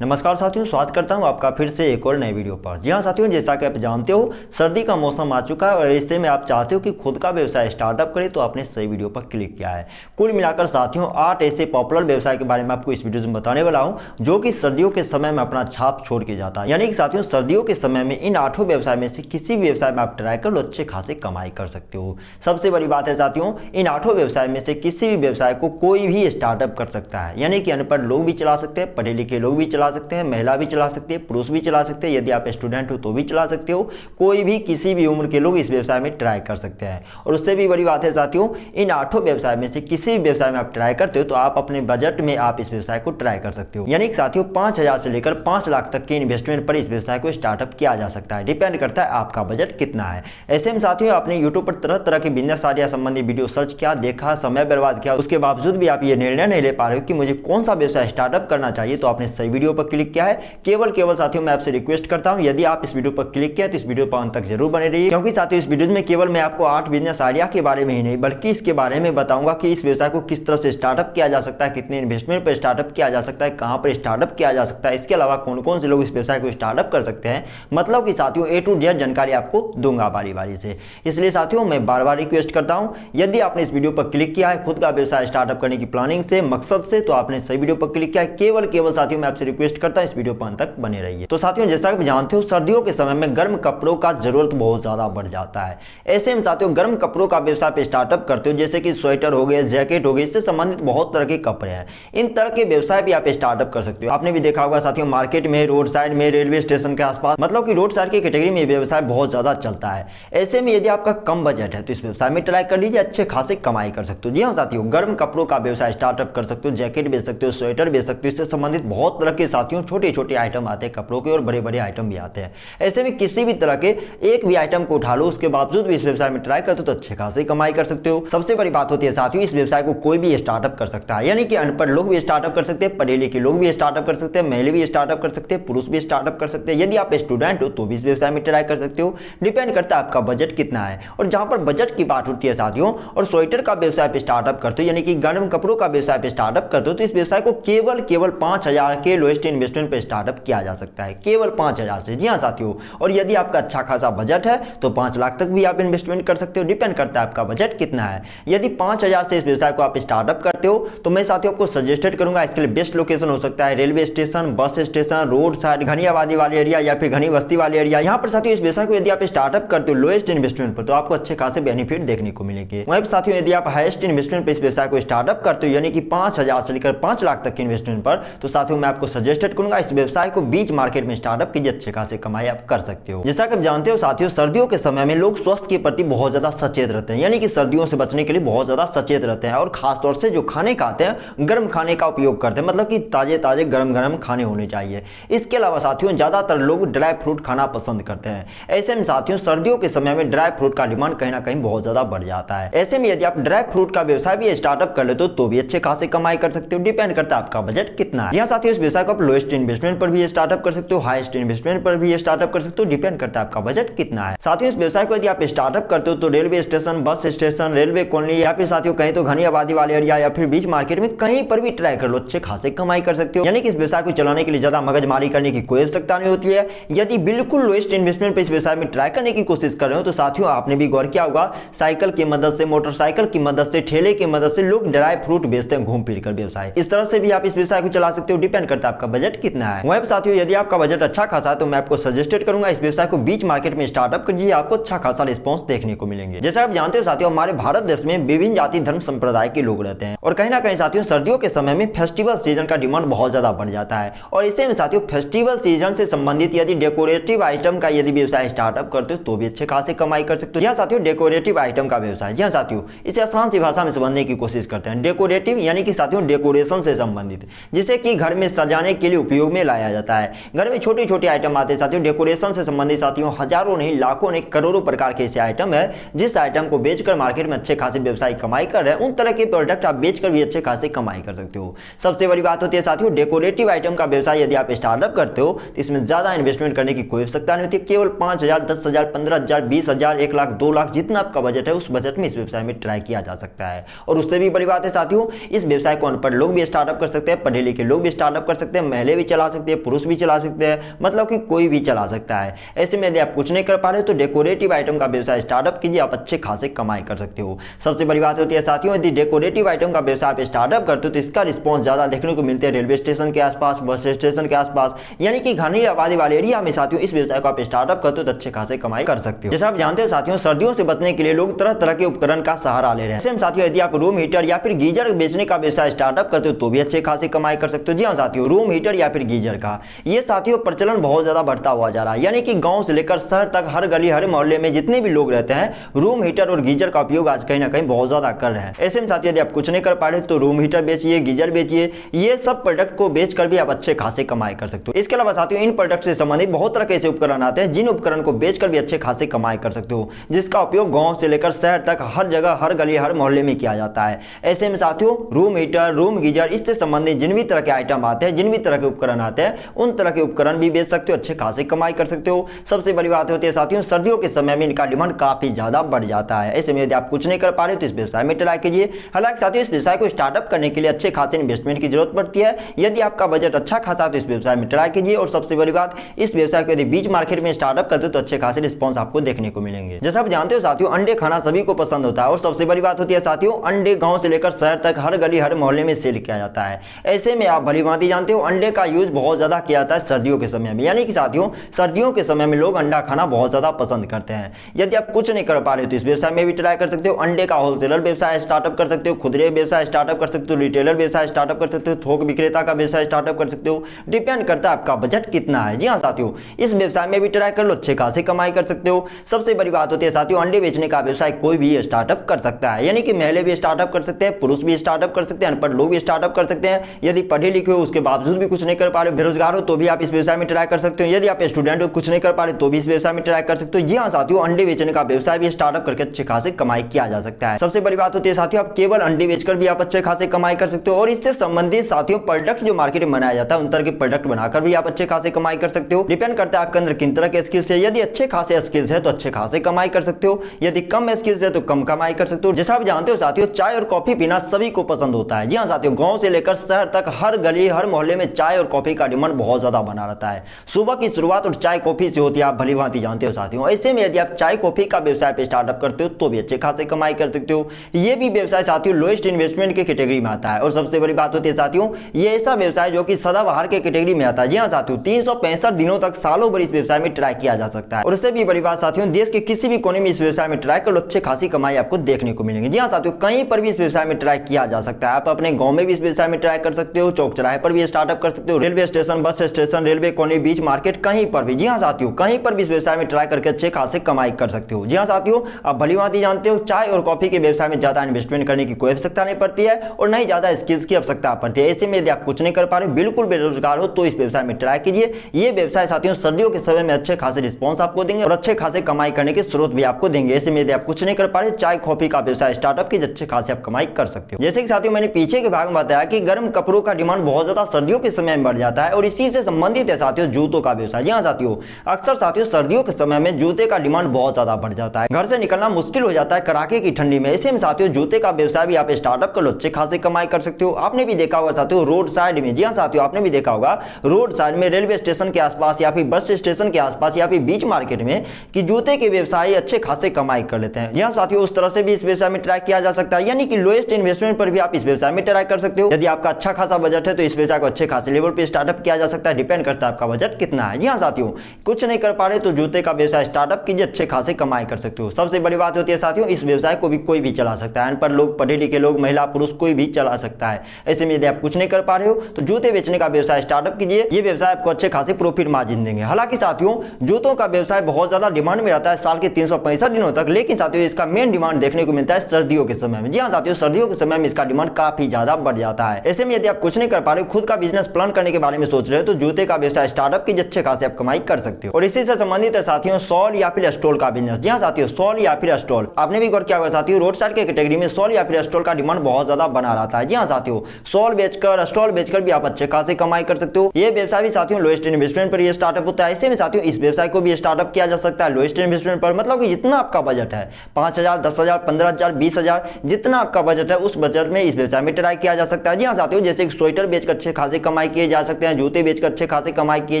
नमस्कार साथियों, स्वागत करता हूं आपका फिर से एक और नए वीडियो पर। जी हां साथियों, जैसा कि आप जानते हो सर्दी का मौसम आ चुका है और इससे में आप चाहते हो कि खुद का व्यवसाय स्टार्टअप करें तो आपने सही वीडियो पर क्लिक किया है। कुल मिलाकर साथियों 8 ऐसे पॉपुलर व्यवसाय के बारे में आपको इस वीडियो में बताने वाला हूं जो कि सर्दियों के समय में अपना छाप छोड़ के जाता है। यानी कि साथियों सर्दियों के समय में इन 8 व्यवसाय में से किसी भी व्यवसाय में आप ट्राई कर लो, अच्छे खासे कमाई कर सकते हो। सबसे बड़ी बात है साथियों, इन 8 व्यवसाय में से किसी भी व्यवसाय को कोई भी स्टार्टअप कर सकता है। यानी कि अनपढ़ लोग भी चला सकते हैं, पढ़े लिखे लोग भी चला सकते हैं, महिला भी चला सकते हैं, पुरुष भी चला सकते हैं, यदि आप स्टूडेंट हो तो भी चला सकते हो। कोई भी किसी भी उम्र के लोग इस व्यवसाय में ट्राई कर सकते हैं। और उससे भी बड़ी बात है साथियों, इन 8 व्यवसाय में से किसी भी व्यवसाय में आप ट्राई करते हो तो आप अपने बजट में आप इस व्यवसाय को ट्राई कर सकते हो। यानी कि साथियों 5,000 से लेकर 5 लाख तक के इन्वेस्टमेंट पर इस व्यवसाय को स्टार्टअप किया जा सकता है। डिपेंड करता है आपका बजट कितना है। ऐसे में साथियों आपने यूट्यूब पर तरह तरह के बिजनेस आइडिया संबंधी वीडियो सर्च किया, देखा, समय बर्बाद किया, उसके बावजूद भी आप ये निर्णय नहीं ले पा रहे हो कि मुझे कौन सा व्यवसाय स्टार्टअप करना चाहिए, तो आपने सही वीडियो पर क्लिक किया है। केवल साथियों मैं आपसे रिक्वेस्ट करता हूं, यदि आप इस वीडियो पर क्लिक किया तो इस वीडियो पर अंत तक जरूर बने रहिए, क्योंकि साथियों इस वीडियो में केवल मैं आपको 8 बिजनेस आइडिया के बारे में ही नहीं बल्कि इसके बारे में बताऊंगा कि इस व्यवसाय को किस तरह से स्टार्टअप किया जा सकता है, कितने इन्वेस्टमेंट पर स्टार्टअप किया जा सकता है, कहां पर स्टार्टअप किया जा सकता है, इसके अलावा कौन कौन से लोग इस व्यवसाय को स्टार्टअप कर सकते हैं। मतलब कि साथियों A to Z जानकारी आपको दूंगा बारी बारी से। इसलिए साथियों मैं बार बार रिक्वेस्ट करता हूं, यदि आपने इस वीडियो पर क्लिक किया है खुद का व्यवसाय स्टार्टअप करने की प्लानिंग से, मकसद से, तो आपने सही वीडियो पर क्लिक किया है। केवल साथियों मैं आपसे रिक्वेस्ट करता हूं इस वीडियो पर अंत तक बने रहिए। तो साथियों जैसा आप जानते हो सर्दियों के समय में गर्म कपड़ों का जरूरत बहुत ज्यादा बढ़ जाता है। ऐसे में साथियों गर्म कपड़ों का व्यवसाय पे स्टार्टअप करते हो, जैसे कि स्वेटर हो गए, जैकेट हो गए, इससे संबंधित बहुत तरह के कपड़े हैं। इन तरह के व्यवसाय भी आप स्टार्टअप कर सकते हो। आपने भी देखा होगा साथियों मार्केट में, रोड साइड में, रेलवे स्टेशन के आसपास, मतलब कि रोड साइड की कैटेगरी में व्यवसाय बहुत ज्यादा चलता है। ऐसे में यदि आपका कम बजट है तो इस व्यवसाय में ट्राई कर लीजिए, अच्छे खासे कमाई कर सकते हो। जी हाँ साथियों, गर्म कपड़ों का व्यवसाय स्टार्टअप कर सकते हो, जैकेट बेच सकते हो, स्वेटर बेच सकते हो, इससे संबंधित बहुत तरह के साथियों छोटे छोटे आइटम आते हैं कपड़ों के, और बड़े बड़े आइटम भी आते हैं। ऐसे में किसी भी तरह के एक भी आइटम को उठा लो, उसके बावजूद भी इस व्यवसाय में ट्राई करते हो तो अच्छे खासे कमाई कर सकते हो। सबसे बड़ी बात होती है साथियों, इस व्यवसाय को कोई भी स्टार्टअप कर सकता है। यानी कि अनपढ़ लोग भी स्टार्टअप कर सकते हैं, पढ़े लिखे लोग भी स्टार्टअप कर सकते हैं, महिला भी स्टार्टअप कर सकते हैं, पुरुष भी स्टार्टअप कर सकते हैं। यदि आप स्टूडेंट हो तो भी इस व्यवसाय में ट्राई कर सकते हो। डिपेंड करता है आपका बजट कितना है। और जहां पर बजट की बात होती है साथियों, और स्वेटर का व्यवसाय पे स्टार्टअप करते हो, यानी कि गर्म कपड़ों का व्यवसाय पे स्टार्टअप करते हो, तो इस व्यवसाय को केवल 5,000 के लोएस्ट इन्वेस्टमेंट पे स्टार्टअप किया जा सकता है, केवल 5,000 से। जी हाँ साथियों, और यदि आपका अच्छा खासा बजट है तो 5 लाख तक भी आप इन्वेस्टमेंट कर सकते हो। डिपेंड करता है आपका बजट कितना है। यदि 5,000 से इस व्यवसाय को आप स्टार्टअप करते हो तो मैं साथियों आपको सजेस्टेड करूंगा, इसके लिए बेस्ट लोकेशन हो सकता है railway station, bus station, road side, घनी आबादी वाले एरिया या फिर घनी बस्ती वाले एरिया। यहाँ पर साथियों इस व्यवसाय को यदि आप स्टार्टअप करते हो लोएस्ट इन्वेस्टमेंट पर तो आपको अच्छे खासे बेनिफिट देखने को मिलेंगे। वहीं साथियों यदि आप हाईएस्ट इन्वेस्टमेंट पर इस व्यवसाय को स्टार्टअप करते हो, यानी कि 5,000 से लेकर 5 लाख तक के इन्वेस्टमेंट पर, तो साथियों मैं आपको सजेस्टेड करूंगा इस व्यवसाय को बीच मार्केट में स्टार्टअप कीजिए, अच्छे खासे कमाई आप कर सकते हो। जैसा कि आप जानते हो साथियों सर्दियों के समय में लोग स्वास्थ्य के प्रति बहुत ज्यादा सचेत रहते हैं, यानी कि सर्दियों से बचने के लिए बहुत ज्यादा सचेत रहते हैं, और खासतौर से जो खाने खाते हैं गर्म खाने का उपयोग करते हैं, मतलब कि ताजे ताजे गरम खाने होने चाहिए। इसके अलावा साथियों ज्यादातर लोग ड्राई फ्रूट खाना पसंद करते हैं। ऐसे में साथियों सर्दियों के समय में ड्राई फ्रूट का डिमांड कहीं ना कहीं बहुत ज्यादा बढ़ जाता है। ऐसे में यदि आप ड्राई फ्रूट का व्यवसाय भी स्टार्टअप कर लेते हो तो भी अच्छे खासे कमाई कर सकते हो। डिपेंड करता है आपका बजट कितना है। यहाँ साथियों इस व्यवसाय को आप लोएस्ट इन्वेस्टमेंट पर भी स्टार्टअप कर सकते हो, हाईएस्ट इन्वेस्टमेंट पर भी स्टार्टअप कर सकते हो। डिपेंड करता है आपका बजट कितना है। साथियों इस व्यवसाय को यदि आप स्टार्टअप करते हो तो railway station, bus station, railway colony या फिर साथियों कहीं तो घनी आबादी वाले एरिया या फिर बीच मार्केट में कहीं पर भी ट्राई कर लो, अच्छे खासे कमाई कर सकते हो। यानी कि इस व्यवसाय को चलाने के लिए ज्यादा मगजमारी करने की कोई आवश्यकता नहीं होती है। यदि बिल्कुल लोएस्ट इन्वेस्टमेंट पे इस व्यवसाय में ट्राई करने की कोशिश कर रहे हो तो साथियों आपने भी गौर किया होगा साइकिल की मदद से, मोटरसाइकिल की मदद से, ठेले की मदद से लोग ड्राई फ्रूट बेचते हैं घूम फिर कर व्यवसाय। इस तरह से भी आप इस व्यवसाय को चला सकते हो। डिपेंड करता है आपका बजट कितना है। वहीं साथियों यदि आपका बजट अच्छा खासा है तो मैं आपको सजेस्टेड करूंगा इस व्यवसाय को बीच मार्केट में स्टार्टअप कीजिए, आपको अच्छा खासा रिस्पॉन्स देखने को मिलेंगे। जैसा आप जानते हो साथियों हमारे भारत देश में विभिन्न जाति धर्म संप्रदाय के लोग रहते हैं, और कहीं ना कहीं साथियों सर्दियों के समय में फेस्टिवल सीजन का डिमांड बहुत ज्यादा बढ़ जाता है। और इसे में साथियों फेस्टिवल सीजन से संबंधित यदि डेकोरेटिव आइटम का यदि व्यवसाय स्टार्टअप करते हो तो भी अच्छे खासे कमाई कर सकते हो। यहाँ साथियों डेकोरेटिव आइटम का व्यवसाय, जी हाँ साथियों इसे आसान सी भाषा में समझने की कोशिश करते हैं। डेकोरेटिव यानी कि साथियों डेकोरेशन से संबंधित, जिसे कि घर में सजाने के लिए उपयोग में लाया जाता है। घर में छोटे छोटे आइटम आते हैं साथियों डेकोरेशन से संबंधित। साथियों हजारों नहीं लाखों नहीं करोड़ों प्रकार के ऐसे आइटम है जिस आइटम को बेचकर मार्केट में अच्छे खासे व्यवसायी कमाई कर रहे हैं। उन तरह के प्रोडक्ट आप बेचकर भी अच्छे खासे कमाई कर सकते हो। सबसे बड़ी बात होती है साथियों डेकोरेटिव आइटम का व्यवसाय यदि आप स्टार्टअप करते हो तो इसमें ज्यादा इन्वेस्टमेंट करने की कोई आवश्यकता नहीं होती। केवल 5,000, 10,000, 15,000, 20,000, 1 लाख, 2 लाख जितना आपका बजट है उस बजट में इस व्यवसाय में ट्राई किया जा सकता है। और उससे भी बड़ी बात है साथियों इस व्यवसाय को अनपढ़ लोग भी स्टार्टअप कर सकते हैं, पढ़े लिखे लोग भी स्टार्टअप कर सकते हैं, महिला भी चला सकते हैं, पुरुष भी चला सकते हैं, मतलब कि कोई भी चला सकता है। ऐसे में यदि आप कुछ नहीं कर पा रहे हो तो डेकोरेटिव आइटम का व्यवसाय स्टार्टअप कीजिए, आप अच्छे खासे कमाई कर सकते हो। सबसे बड़ी बात होती है साथियों, यदि डेकोरेटिव आइटम का व्यवसाय आप स्टार्टअप करते हो तो इसका रिस्पॉन्स ज़्यादा देखने को मिलते हैं रेलवे स्टेशन के आसपास, बस स्टेशन के आसपास, यानी कि घनी आबादी वाले एरिया में साथियों इस व्यवसाय को आप स्टार्टअप करते हो तो अच्छे खासे कमाई कर सकते हो। जैसे आप जानते हो साथियों, सर्दियों से बचने के लिए लोग तरह तरह के उपकरण का सहारा ले रहे हैं। साथियों, यदि आप रूम हीटर या फिर गीजर बेचने का व्यवसाय स्टार्टअप करते हो तो भी अच्छे खासे कमाई कर सकते हो। जी हाँ साथियों, रूम हीटर या फिर गीजर का ये साथियों प्रचलन बहुत ज्यादा बढ़ता हुआ जा रहा है, यानी कि गांव से लेकर शहर तक हर गली हर मोहल्ले में जितने भी लोग रहते हैं रूम हीटर और गीजर का उपयोग आज कहीं ना कहीं बहुत ज्यादा कर रहे हैं। ऐसे में साथियों, यदि आप कुछ नहीं कर पा रहे तो रूम हीटर बेचिए, गीजर बेचिए, ये सब प्रोडक्ट को बेचकर भी आप अच्छे खासे कमाई कर सकते हो। इसके अलावा साथियों, इन प्रोडक्ट से संबंधित बहुत तरह के ऐसे उपकरण आते हैं जिन उपकरण को बेचकर भी अच्छे खासे कमाई कर सकते हो, जिसका उपयोग गांव से लेकर शहर तक हर जगह हर गली हर मोहल्ले में किया जाता है। ऐसे में साथियों, रूम हीटर, रूम गीजर, इससे संबंधित जिन भी तरह के आइटम आते हैं, जिन भी तरह के उपकरण आते हैं, उन तरह के उपकरण भी बेच सकते हो, अच्छे खासे कमाई कर सकते हो। सबसे बड़ी बात होती है साथियों, सर्दियों के समय में इनका डिमांड काफी ज्यादा बढ़ जाता है। ऐसे में यदि आप कुछ नहीं कर पा रहे तो इस व्यवसाय में ट्राई कीजिए। हालांकि साथियों, इस व्यवसाय को स्टार्टअप करने के लिए अच्छे खासे इन्वेस्टमेंट की जरूरत पड़ती है। यदि आपका बजट अच्छा खासा तो इस व्यवसाय में ट्राई कीजिए। और सबसे बड़ी बात, इस व्यवसाय को यदि बीच मार्केट में स्टार्टअप करते हो तो अच्छे खासे रिस्पॉन्स आपको देखने को मिलेंगे। जैसा आप जानते हो साथियों, अंडे खाना सभी को पसंद होता है और सबसे बड़ी बात होती है साथियों, अंडे गांव से लेकर शहर तक हर गली हर मोहल्ले में सेल किया जाता है। ऐसे में आप भली भांति जानते हो, अंडे का यूज बहुत ज्यादा किया जाता है सर्दियों के समय में, यानी कि साथियों सर्दियों के समय में लोग अंडा खाना बहुत ज्यादा पसंद करते हैं। यदि आप कुछ नहीं कर पा रहे हो तो इस व्यवसाय में भी ट्राई कर सकते हो। अंडे का होलसेलर व्यवसाय स्टार्टअप कर सकते हो, खुदरे व्यवसाय स्टार्टअप कर सकते हो, रिटेलर व्यवसाय स्टार्टअप कर सकते हो, थोक विक्रेता का व्यवसाय स्टार्टअप कर सकते हो। डिपेंड करता है आपका बजट कितना है। जी हाँ साथियों, इस व्यवसाय में भी ट्राई कर लो, अच्छे खासे कमाई कर सकते हो। सबसे बड़ी बात होती है साथियों, अंडे बेचने का व्यवसाय कोई भी स्टार्टअप कर सकता है, यानी कि महिला भी स्टार्टअप कर सकते हैं, पुरुष भी स्टार्टअप कर सकते हैं, अनपढ़ लोग भी स्टार्टअप कर सकते हैं। यदि पढ़े लिखे हो उसके बावजूद भी कुछ नहीं कर पा रहे हो, बेरोजगार हो तो भी आप इस व्यवसाय में ट्राई कर सकते हो। यदि आप स्टूडेंट हो कुछ नहीं कर पा रहे तो भी इस व्यवसाय में ट्राई कर सकते हो। जी हाँ साथियों, अंडे बेचने का व्यवसाय भी स्टार्टअप करके अच्छे खासे कमाई किया जा सकता है। सबसे बड़ी बात होती है साथियों, आप केवल अंडे बेचकर भी आप अच्छे खासे कमाई कर सकते हो और इससे संबंधित साथियों प्रोडक्ट जो मार्केट में बनाया जाता है उन तरह के प्रोडक्ट बनाकर भी आप अच्छे खासे कमाई कर सकते हो। डिपेंड करता है आपके अंदर किन तरह के स्किल्स है। यदि अच्छे खासे स्किल्स है तो अच्छे खासे कमाई कर सकते हो, यदि कम स्किल्स है तो कम कमाई कर सकते हो। जैसा आप जानते हो साथियों, चाय और कॉफी पीना सभी को पसंद होता है। जी हाँ साथियों, गांव से लेकर शहर तक हर गली हर मोहल्ले में चाय और कॉफी का डिमांड बहुत ज्यादा बना रहता है। सुबह की शुरुआत और चाय कॉफी से होती है, आप भली भांति जानते हो साथियों। ऐसे में यदि आप चाय कॉफी का व्यवसाय पे स्टार्टअप करते हो तो भी अच्छे खासे कमाई कर सकते हो। ये भी व्यवसाय साथियों लोएस्ट इन्वेस्टमेंट के कैटेगरी में आता है और सबसे बड़ी बात होती है साथियों, ये ऐसा व्यवसाय जो कि सदाबहार के कैटेगरी में आता है। जी हाँ साथियों, 365 दिनों तक सालों भर इस व्यवसाय में ट्राई किया जा सकता है। और इससे भी बड़ी बात साथियों, देश के किसी भी कोने में इस व्यवसाय में ट्राई कर लो, अच्छे खासी कमाई आपको देखने को मिलेंगे। जी हाँ साथियों, कहीं पर भी इस व्यवसाय में ट्राई किया जा सकता है। आप अपने गांव में भी इस व्यवसाय में ट्राई कर सकते हो, चौक चौराहे पर भी स्टार्टअप कर सकते हो, railway station, bus station, railway colony, beach market, कहीं पर भी। जी हाँ साथियों, कहीं पर भी इस व्यवसाय में ट्राई करके अच्छे खासे कमाई कर सकते हो। जी हाँ साथियों, आप भली भांति जानते हो, चाय और कॉफी के व्यवसाय में ज्यादा इन्वेस्टमेंट करने की कोई आवश्यकता नहीं पड़ती है और नहीं ज्यादा स्किल्स की आवश्यकता पड़ती है। ऐसे में यदि आप कुछ नहीं कर पा रहे, बिल्कुल बेरोजगार हो तो इस व्यवसाय में ट्राई कीजिए। ये व्यवसाय साथियों सर्दियों के समय में अच्छे खासे रिस्पॉन्स आपको देंगे और अच्छे खासे कमाई करने के स्रोत भी आपको देंगे। ऐसे में यदि आप कुछ नहीं कर पा रहे, चाय कॉफी का व्यवसाय स्टार्टअप की अच्छे खासे आप कमाई कर सकते हो। जैसे कि साथियों मैंने पीछे के भाग में बताया कि गर्म कपड़ों का डिमांड बहुत ज्यादा सर्दियों के समय में बढ़ जाता है और इसी से संबंधित है साथियों जूतों का व्यवसाय। जी हाँ साथियों, अक्सर साथियों सर्दियों के समय में जूते का डिमांड बहुत ज्यादा बढ़ जाता है, घर से निकलना मुश्किल हो जाता है कड़ाके की ठंडी में। ऐसे में साथियों जूते का व्यवसाय भी आप स्टार्टअप कर लो, अच्छे खासे कमाई कर सकते हो। आपने भी देखा होगा साथियों रोड साइड में, जी हाँ साथियों आपने भी देखा होगा रोड साइड में, रेलवे स्टेशन के आसपास या फिर बस स्टेशन के आसपास या फिर बीच मार्केट में कि जूते के व्यवसायी अच्छे खासे कमाई कर लेते हैं। जी हाँ साथियों, उस तरह से भी इस व्यवसाय में ट्राई किया जा सकता है, यानी कि लोएस्ट इन्वेस्टमेंट पर भी आप इस व्यवसाय में ट्राई कर सकते हो। यदि आपका अच्छा खासा बजट है तो इस व्यवसाय को अच्छे खासे लेवल पे स्टार्टअप किया जा सकता है। डिपेंड करता है आपका बजट कितना है। जी हाँ साथियों, कुछ नहीं कर पा रहे तो जूते का व्यवसाय स्टार्टअप कीजिए, अच्छे खासे कमाई कर सकते हो। सबसे बड़ी बात होती है साथियों, इस व्यवसाय को भी कोई भी चला सकता है, अनपढ़ लोग, पढ़े लिखे लोग, महिला पुरुष कोई भी चला सकता है। ऐसे में यदि आप कुछ नहीं कर पा रहे हो तो जूते बेचने का व्यवसाय स्टार्टअप कीजिए। ये व्यवसाय आपको अच्छे खासे प्रॉफिट मार्जिन देंगे। हालांकि साथियों जूतों का व्यवसाय बहुत ज्यादा डिमांड में रहता है साल के 365 दिनों तक, लेकिन साथियों इसका मेन डिमांड देखने को मिलता है सर्दियों के समय में। जी हाँ साथियों, सर्दियों के समय में इसका डिमांड काफी ज्यादा बढ़ जाता है। ऐसे में यदि आप कुछ नहीं कर पा रहे हो, खुद का बिजनेस प्लान करने के बारे में सोच रहे हो तो जूते का व्यवसाय स्टार्टअप कीजिए, अच्छे खासे आप कमाई कर सकते हो। और इसी से संबंधित है साथियों शॉल या फिर स्टॉल का बिजनेस। जी हाँ साथियों, शॉल या फिर स्टॉल आपने भी गौर किया होगा साथियों, रोड साइड के कैटेगरी में शॉल या फिर स्टॉल का डिमांड बहुत ज्यादा बना रहता है। जी हाँ साथियों, शॉल बेचकर स्टॉल बेचकर भी आप अच्छे खासे कमाई कर सकते हो। ये व्यवसाय भी साथियों लोएस्ट इन्वेस्टमेंट पर ये स्टार्टअप होता है। ऐसे में साथियों इस व्यवसाय को भी स्टार्टअप किया जा सकता है लोएस्ट इन्वेस्टमेंट पर, मतलब कि जितना आपका बजट है 5,000, 10,000, 15,000, 20,000, जितना आपका बजट है उस बजट में इस व्यवसाय में ट्राई किया जा सकता है। जी हाँ साथियों, जैसे स्वेटर बेचकर अच्छे खासे कमाई किए जा सकते हैं, जूते बेचकर अच्छे खासे कमाई किए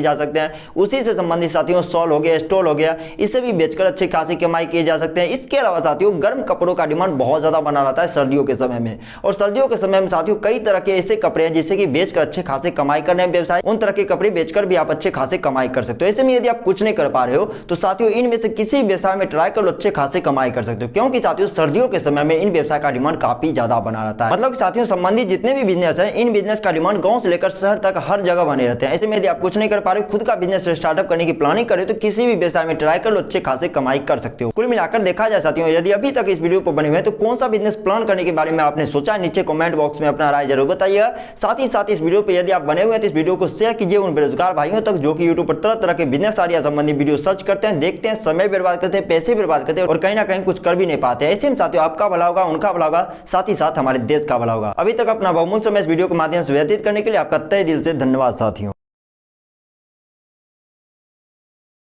जा सकते हैं, उसी से संबंधित साथियों शॉल हो गया, स्टॉल हो गया, इसे भी बेचकर अच्छे खासी कमाई किए जा सकते हैं। इसके अलावा साथियों गर्म कपड़ों का डिमांड बहुत ज्यादा बना रहता है सर्दियों के समय में, और सर्दियों के समय में साथियों कई तरह के ऐसे कपड़े हैं जिससे कि बेचकर अच्छे खासे कमाई करने में व्यवसाय, उन तरह के कपड़े बेचकर भी आप अच्छे खासे कमाई कर सकते हो। ऐसे में यदि आप कुछ नहीं कर पा रहे हो तो साथियों इनमें से किसी व्यवसाय में ट्राई कर लो, अच्छे खासे कमाई कर सकते हो, क्योंकि साथियों सर्दियों के समय में इन व्यवसाय का डिमांड काफी ज्यादा बना रहता है। मतलब साथियों संबंधित जितने भी बिजनेस है, इन बिजनेस का डिमांड गांव से लेकर शहर तक हर जगह बने रहते हैं। ऐसे में यदि आप कुछ नहीं कर पा रहे हो, खुद का बिजनेस स्टार्टअप करने की प्लानिंग करें तो किसी भी व्यवसाय में ट्राई कर लो, अच्छे खासे कमाई कर सकते हो। कुल मिलाकर देखा जाए साथियों, यदि अभी तक इस वीडियो पर बने हुए हैं तो कौन सा बिजनेस प्लान करने के बारे में आपने सोचा है, नीचे कमेंट बॉक्स में अपना राय जरूर बताइएगा। साथ ही साथ इस वीडियो पर यदि आप बने हुए हैं तो इस वीडियो को शेयर कीजिए उन बेरोजगार भाइयों तक जो कि यूट्यूब पर तरह तरह के बिजनेस आइडिया संबंधी वीडियो सर्च करते हैं, देखते हैं, समय बर्बाद करते हैं, पैसे बर्बाद करते हैं और कहीं ना कहीं कुछ कर भी नहीं पाते। ऐसे में साथियों आपका भला होगा, उनका भला होगा, साथ ही साथ हमारे देश का भला होगा। अभी तक अपना बहुमूल्य समय इस वीडियो के माध्यम से व्यतीत करने के लिए आपका तहे दिल से धन्यवाद साथियों।